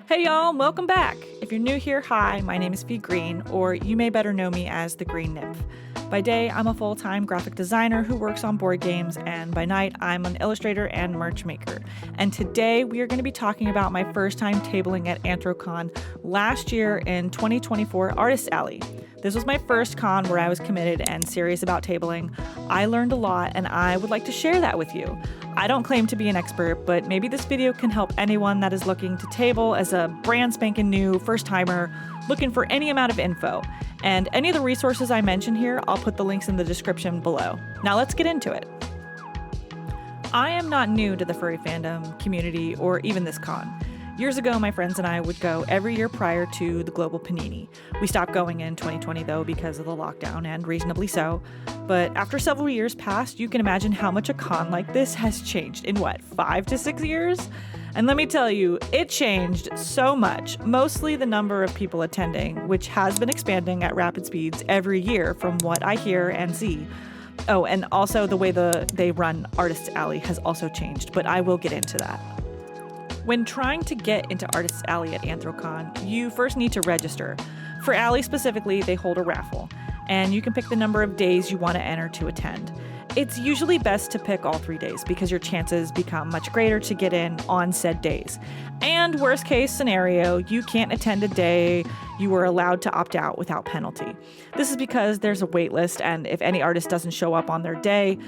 Hey y'all, welcome back. If you're new here, hi, my name is Fee Green, or you may better know me as the Green Nymph. By day, I'm a full-time graphic designer who works on board games, and by night, I'm an illustrator and merch maker. And today, we are going to be talking about my first time tabling at AnthroCon last year in 2024 Artist Alley. This was my first con where I was committed and serious about tabling. I learned a lot, and I would like to share that with you. I don't claim to be an expert, but maybe this video can help anyone that is looking to table as a brand spanking new first-timer looking for any amount of info. And any of the resources I mention here, I'll put the links in the description below. Now let's get into it. I am not new to the furry fandom, community, or even this con. Years ago, my friends and I would go every year prior to the global panini. We stopped going in 2020 though because of the lockdown, and reasonably so. But after several years passed, you can imagine how much a con like this has changed in 5 to 6 years? And let me tell you, it changed so much, mostly the number of people attending, which has been expanding at rapid speeds every year from what I hear and see. Oh, and also the way they run Artists Alley has also changed, but I will get into that. When trying to get into Artists Alley at AnthroCon, you first need to register. For Alley specifically, they hold a raffle, and you can pick the number of days you want to enter to attend. It's usually best to pick all 3 days because your chances become much greater to get in on said days. And worst case scenario, you can't attend a day, you are allowed to opt out without penalty. This is because there's a wait list, and if any artist doesn't show up on their day,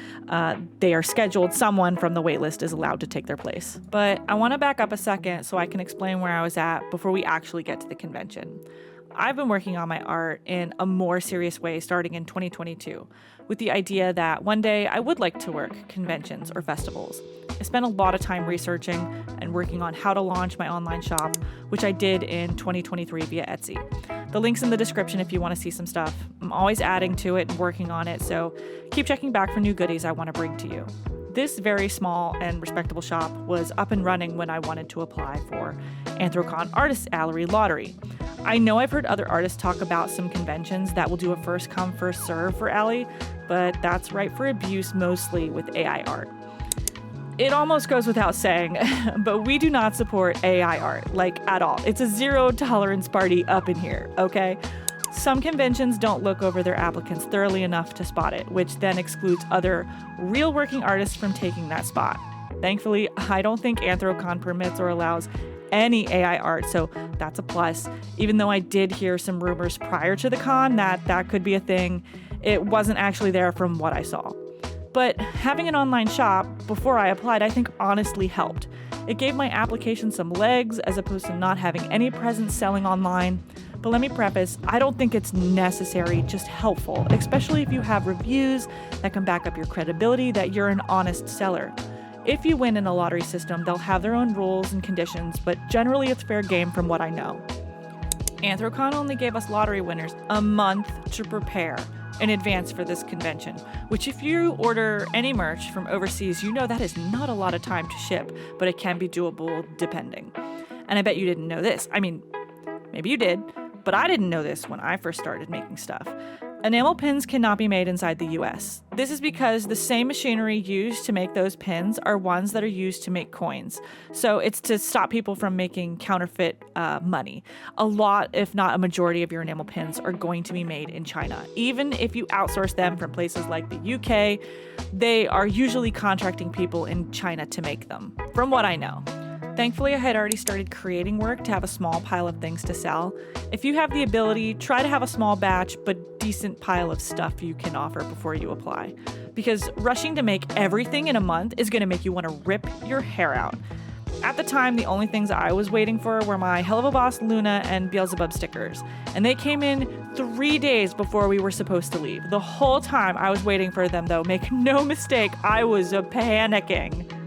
they are scheduled, someone from the wait list is allowed to take their place. But I want to back up a second so I can explain where I was at before we actually get to the convention. I've been working on my art in a more serious way starting in 2022, with the idea that one day I would like to work conventions or festivals. I spent a lot of time researching and working on how to launch my online shop, which I did in 2023 via Etsy. The link's in the description if you want to see some stuff. I'm always adding to it and working on it, so keep checking back for new goodies I want to bring to you. This very small and respectable shop was up and running when I wanted to apply for AnthroCon Artist Alley Lottery. I know I've heard other artists talk about some conventions that will do a first come, first serve for Alley, but that's ripe for abuse mostly with AI art. It almost goes without saying, but we do not support AI art, at all. It's a zero tolerance party up in here, okay? Some conventions don't look over their applicants thoroughly enough to spot it, which then excludes other real working artists from taking that spot. Thankfully, I don't think AnthroCon permits or allows any AI art, so that's a plus. Even though I did hear some rumors prior to the con that could be a thing, it wasn't actually there from what I saw. But having an online shop before I applied, I think honestly helped. It gave my application some legs as opposed to not having any presence selling online. But let me preface, I don't think it's necessary, just helpful, especially if you have reviews that can back up your credibility that you're an honest seller. If you win in a lottery system, they'll have their own rules and conditions, but generally it's fair game from what I know. AnthroCon only gave us lottery winners a month to prepare in advance for this convention, which if you order any merch from overseas, you know that is not a lot of time to ship, but it can be doable depending. And I bet you didn't know this. I mean, maybe you did, but I didn't know this when I first started making stuff. Enamel pins cannot be made inside the US. This is because the same machinery used to make those pins are ones that are used to make coins. So it's to stop people from making counterfeit money. A lot, if not a majority of your enamel pins are going to be made in China. Even if you outsource them from places like the UK, they are usually contracting people in China to make them, from what I know. Thankfully, I had already started creating work to have a small pile of things to sell. If you have the ability, try to have a small batch but decent pile of stuff you can offer before you apply. Because rushing to make everything in a month is going to make you want to rip your hair out. At the time, the only things I was waiting for were my Hell of a Boss Luna and Beelzebub stickers. And they came in 3 days before we were supposed to leave. The whole time I was waiting for them, though, make no mistake, I was panicking.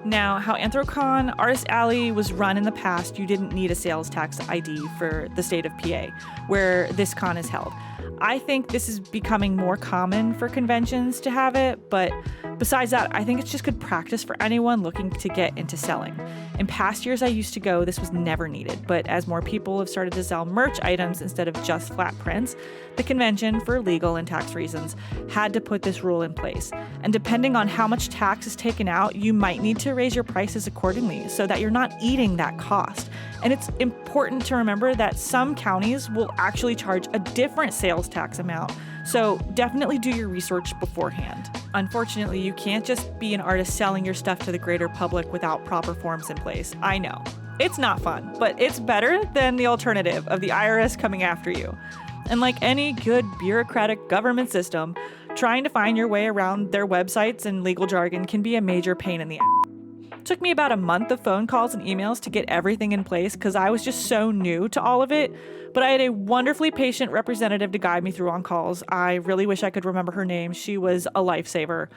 Now, how AnthroCon Artist Alley was run in the past, you didn't need a sales tax ID for the state of PA, where this con is held. I think this is becoming more common for conventions to have it, but Besides that, I think it's just good practice for anyone looking to get into selling. In past years I used to go, this was never needed, but as more people have started to sell merch items instead of just flat prints, the convention, for legal and tax reasons, had to put this rule in place. And depending on how much tax is taken out, you might need to raise your prices accordingly so that you're not eating that cost. And it's important to remember that some counties will actually charge a different sales tax amount, so definitely do your research beforehand. Unfortunately, you can't just be an artist selling your stuff to the greater public without proper forms in place. I know. It's not fun, but it's better than the alternative of the IRS coming after you. And like any good bureaucratic government system, trying to find your way around their websites and legal jargon can be a major pain in the ass. It took me about a month of phone calls and emails to get everything in place because I was just so new to all of it, but I had a wonderfully patient representative to guide me through on calls. I really wish I could remember her name. She was a lifesaver.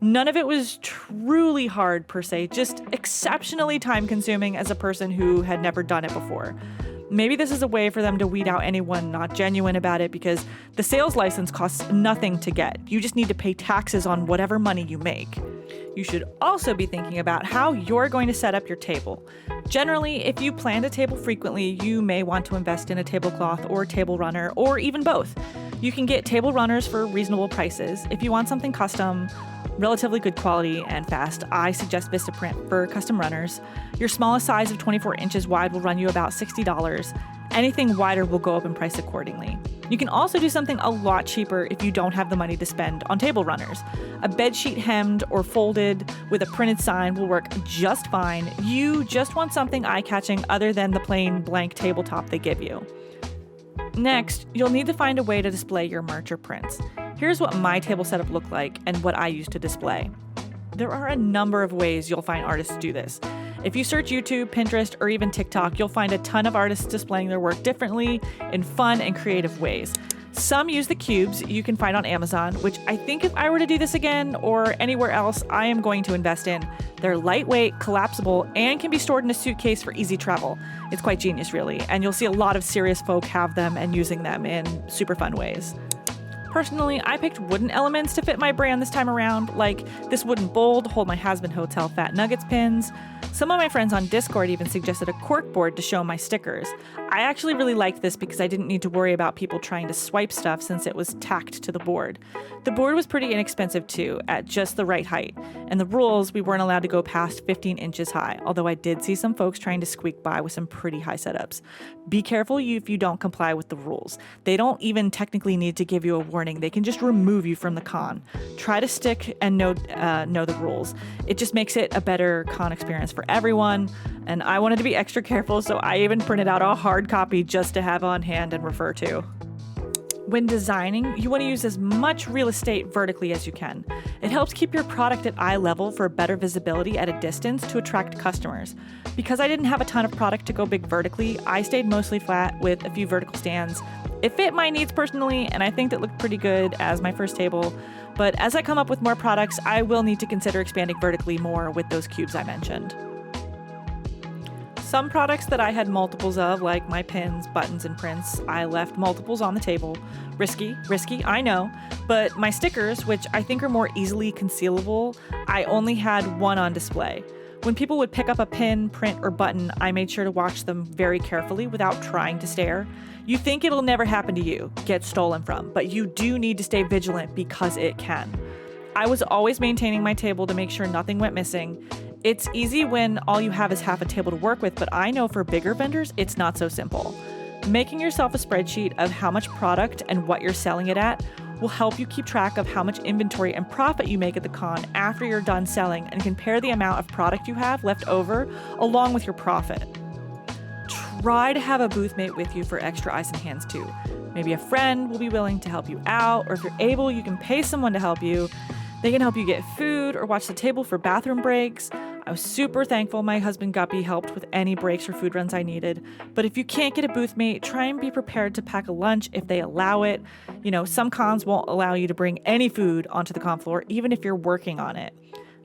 None of it was truly hard per se, just exceptionally time-consuming as a person who had never done it before. Maybe this is a way for them to weed out anyone not genuine about it because the sales license costs nothing to get. You just need to pay taxes on whatever money you make. You should also be thinking about how you're going to set up your table. Generally, if you plan to table frequently, you may want to invest in a tablecloth or table runner, or even both. You can get table runners for reasonable prices. If you want something custom, relatively good quality, and fast, I suggest Vistaprint for custom runners. Your smallest size of 24 inches wide will run you about $60. Anything wider will go up in price accordingly. You can also do something a lot cheaper if you don't have the money to spend on table runners. A bedsheet hemmed or folded with a printed sign will work just fine. You just want something eye-catching other than the plain blank tabletop they give you. Next, you'll need to find a way to display your merch or prints. Here's what my table setup looked like and what I use to display. There are a number of ways you'll find artists do this. If you search YouTube, Pinterest, or even TikTok, you'll find a ton of artists displaying their work differently in fun and creative ways. Some use the cubes you can find on Amazon, which I think if I were to do this again or anywhere else, I am going to invest in. They're lightweight, collapsible, and can be stored in a suitcase for easy travel. It's quite genius, really, and you'll see a lot of serious folk have them and using them in super fun ways. Personally, I picked wooden elements to fit my brand this time around, like this wooden bowl to hold my Has-Been Hotel Fat Nuggets pins. Some of my friends on Discord even suggested a cork board to show my stickers. I actually really liked this because I didn't need to worry about people trying to swipe stuff since it was tacked to the board. The board was pretty inexpensive too, at just the right height. And the rules, we weren't allowed to go past 15 inches high, although I did see some folks trying to squeak by with some pretty high setups. Be careful if you don't comply with the rules. They don't even technically need to give you a warning. They can just remove you from the con. Try to stick and know the rules. It just makes it a better con experience for everyone, and I wanted to be extra careful, so I even printed out a hard copy just to have on hand and refer to. When designing, you want to use as much real estate vertically as you can. It helps keep your product at eye level for better visibility at a distance to attract customers. Because I didn't have a ton of product to go big vertically, I stayed mostly flat with a few vertical stands. It fit my needs personally, and I think it looked pretty good as my first table. But as I come up with more products, I will need to consider expanding vertically more with those cubes I mentioned. Some products that I had multiples of, like my pins, buttons, and prints, I left multiples on the table. Risky, I know. But my stickers, which I think are more easily concealable, I only had one on display. When people would pick up a pin, print, or button, I made sure to watch them very carefully without trying to stare. You think it'll never happen to you, get stolen from, but you do need to stay vigilant because it can. I was always maintaining my table to make sure nothing went missing. It's easy when all you have is half a table to work with, but I know for bigger vendors, it's not so simple. Making yourself a spreadsheet of how much product and what you're selling it at will help you keep track of how much inventory and profit you make at the con after you're done selling, and compare the amount of product you have left over along with your profit. Try to have a booth mate with you for extra eyes and hands too. Maybe a friend will be willing to help you out, or if you're able, you can pay someone to help you. They can help you get food or watch the table for bathroom breaks. I was super thankful my husband Guppy helped with any breaks or food runs I needed. But if you can't get a booth mate, try and be prepared to pack a lunch if they allow it. You know, some cons won't allow you to bring any food onto the con floor, even if you're working on it.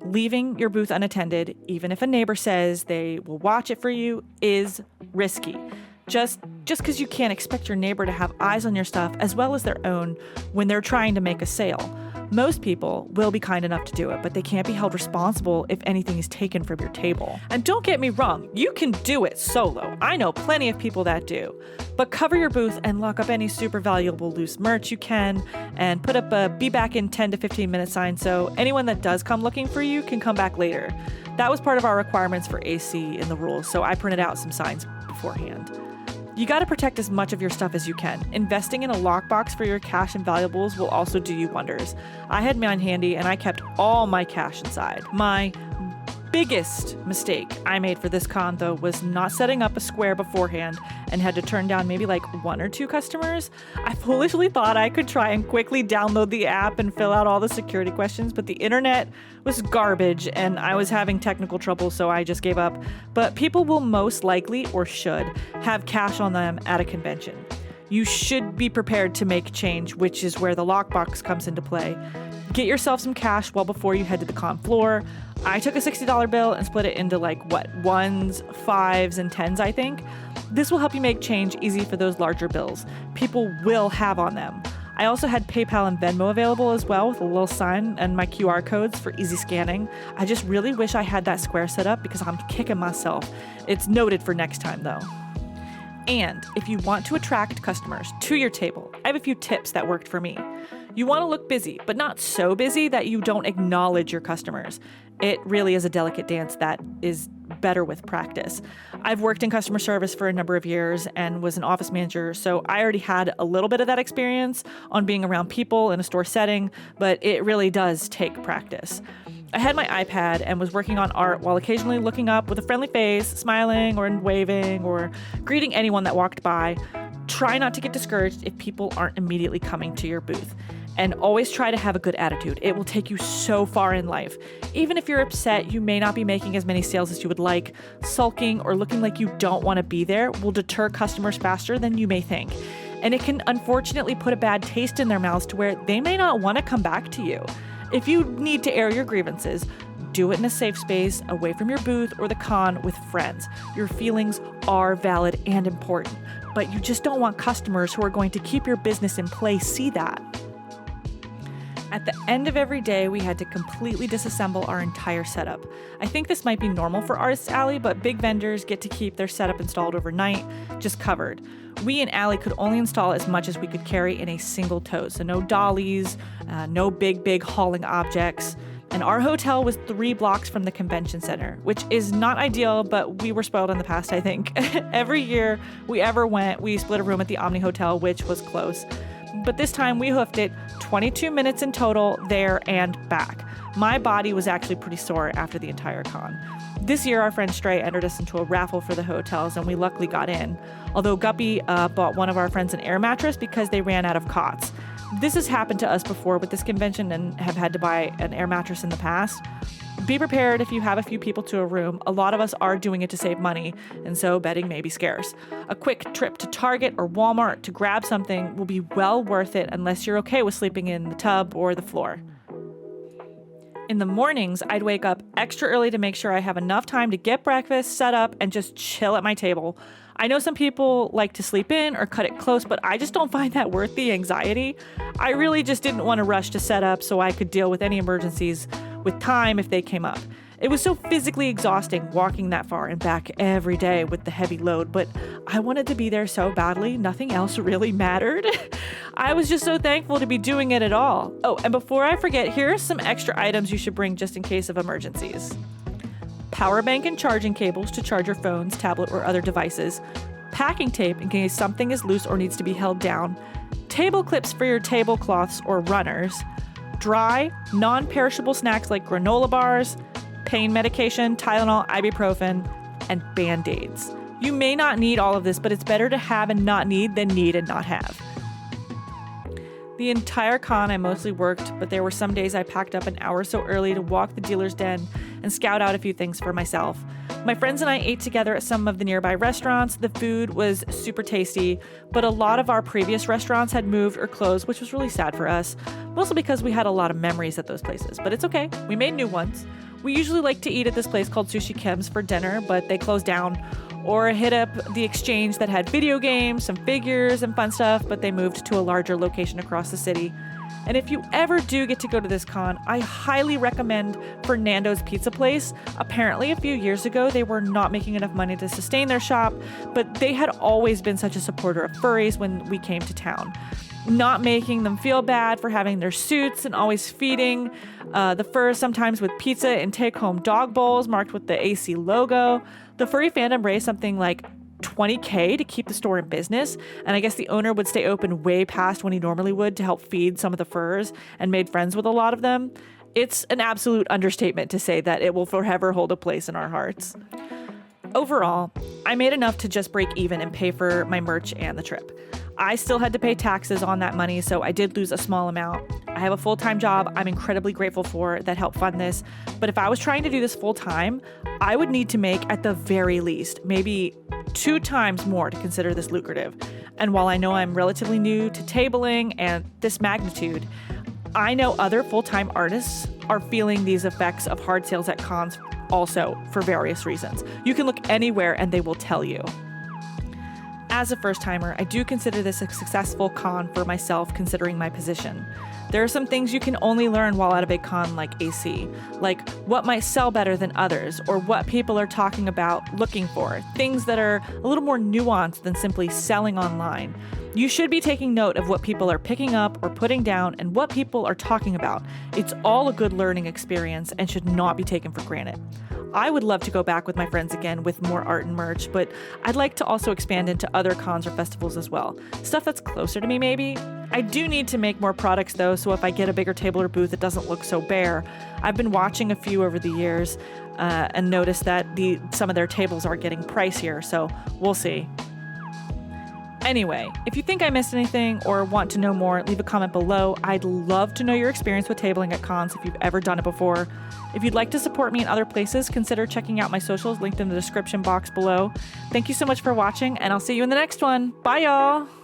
Leaving your booth unattended, even if a neighbor says they will watch it for you, is risky. Just because you can't expect your neighbor to have eyes on your stuff as well as their own when they're trying to make a sale. Most people will be kind enough to do it, but they can't be held responsible if anything is taken from your table. And don't get me wrong, you can do it solo. I know plenty of people that do. But cover your booth and lock up any super valuable loose merch you can, and put up a be back in 10 to 15 minute sign so anyone that does come looking for you can come back later. That was part of our requirements for AC in the rules, so I printed out some signs beforehand. You got to protect as much of your stuff as you can. Investing in a lockbox for your cash and valuables will also do you wonders. I had mine handy and I kept all my cash inside. My biggest mistake I made for this con, though, was not setting up a square beforehand and had to turn down maybe like 1 or 2 customers. I foolishly thought I could try and quickly download the app and fill out all the security questions, but the internet was garbage and I was having technical trouble, so I just gave up. But people will most likely, or should, have cash on them at a convention. You should be prepared to make change, which is where the lockbox comes into play. Get yourself some cash well before you head to the con floor. I took a $60 bill and split it into ones, 5s, and 10s, I think. This will help you make change easy for those larger bills. People will have on them. I also had PayPal and Venmo available as well with a little sign and my QR codes for easy scanning. I just really wish I had that square set up because I'm kicking myself. It's noted for next time though. And if you want to attract customers to your table, I have a few tips that worked for me. You want to look busy, but not so busy that you don't acknowledge your customers. It really is a delicate dance that is better with practice. I've worked in customer service for a number of years and was an office manager, so I already had a little bit of that experience on being around people in a store setting, but it really does take practice. I had my iPad and was working on art while occasionally looking up with a friendly face, smiling or waving or greeting anyone that walked by. Try not to get discouraged if people aren't immediately coming to your booth. And always try to have a good attitude. It will take you so far in life. Even if you're upset, you may not be making as many sales as you would like. Sulking or looking like you don't want to be there will deter customers faster than you may think. And it can unfortunately put a bad taste in their mouths to where they may not want to come back to you. If you need to air your grievances, do it in a safe space, away from your booth or the con with friends. Your feelings are valid and important, but you just don't want customers who are going to keep your business in place see that. At the end of every day, we had to completely disassemble our entire setup. I think this might be normal for Artists Alley, but big vendors get to keep their setup installed overnight, just covered. We in Alley could only install as much as we could carry in a single tote, so no dollies, no big hauling objects. And our hotel was 3 blocks from the convention center, which is not ideal, but we were spoiled in the past, I think. Every year we ever went, we split a room at the Omni Hotel, which was close. But this time we hoofed it 22 minutes in total there and back. My body was actually pretty sore after the entire con. This year, our friend Stray entered us into a raffle for the hotels, and we luckily got in. Although Guppy bought one of our friends an air mattress because they ran out of cots. This has happened to us before with this convention and have had to buy an air mattress in the past. Be prepared if you have a few people to a room. A lot of us are doing it to save money, and so bedding may be scarce. A quick trip to Target or Walmart to grab something will be well worth it unless you're okay with sleeping in the tub or the floor. In the mornings, I'd wake up extra early to make sure I have enough time to get breakfast, set up, and just chill at my table. I know some people like to sleep in or cut it close, but I just don't find that worth the anxiety. I really just didn't want to rush to set up so I could deal with any emergencies with time if they came up. It was so physically exhausting walking that far and back every day with the heavy load, but I wanted to be there so badly, nothing else really mattered. I was just so thankful to be doing it at all. Oh, and before I forget, here are some extra items you should bring just in case of emergencies. Power bank and charging cables to charge your phones, tablet, or other devices. Packing tape in case something is loose or needs to be held down. Table clips for your tablecloths or runners. Dry, non-perishable snacks like granola bars, pain medication, Tylenol, ibuprofen, and Band-Aids. You may not need all of this, but it's better to have and not need than need and not have. The entire con I mostly worked, but there were some days I packed up an hour so early to walk the dealer's den and scout out a few things for myself. My friends and I ate together at some of the nearby restaurants. The food was super tasty, but a lot of our previous restaurants had moved or closed, which was really sad for us, mostly because we had a lot of memories at those places. But it's okay, we made new ones. We usually like to eat at this place called Sushi Kim's for dinner, but they closed down. Or hit up the exchange that had video games, some figures, and fun stuff, but they moved to a larger location across the city. And if you ever do get to go to this con, I highly recommend Fernando's Pizza Place. Apparently, a few years ago, they were not making enough money to sustain their shop, but they had always been such a supporter of furries when we came to town. Not making them feel bad for having their suits and always feeding the furs, sometimes with pizza and take-home dog bowls marked with the AC logo. The furry fandom raised something like $20K to keep the store in business, and I guess the owner would stay open way past when he normally would to help feed some of the furs and made friends with a lot of them. It's an absolute understatement to say that it will forever hold a place in our hearts. Overall, I made enough to just break even and pay for my merch and the trip. I still had to pay taxes on that money, so I did lose a small amount. I have a full-time job I'm incredibly grateful for that helped fund this, but if I was trying to do this full-time, I would need to make, at the very least, maybe 2 times more to consider this lucrative. And while I know I'm relatively new to tabling and this magnitude, I know other full-time artists are feeling these effects of hard sales at cons also for various reasons. You can look anywhere and they will tell you. As a first-timer, I do consider this a successful con for myself considering my position. There are some things you can only learn while at a big con like AC, like what might sell better than others, or what people are talking about looking for, things that are a little more nuanced than simply selling online. You should be taking note of what people are picking up or putting down and what people are talking about. It's all a good learning experience and should not be taken for granted. I would love to go back with my friends again with more art and merch, but I'd like to also expand into other cons or festivals as well. Stuff that's closer to me, maybe. I do need to make more products though, so if I get a bigger table or booth, it doesn't look so bare. I've been watching a few over the years and noticed that some of their tables are getting pricier, so we'll see. Anyway, if you think I missed anything or want to know more, leave a comment below. I'd love to know your experience with tabling at cons if you've ever done it before. If you'd like to support me in other places, consider checking out my socials linked in the description box below. Thank you so much for watching, and I'll see you in the next one. Bye, y'all!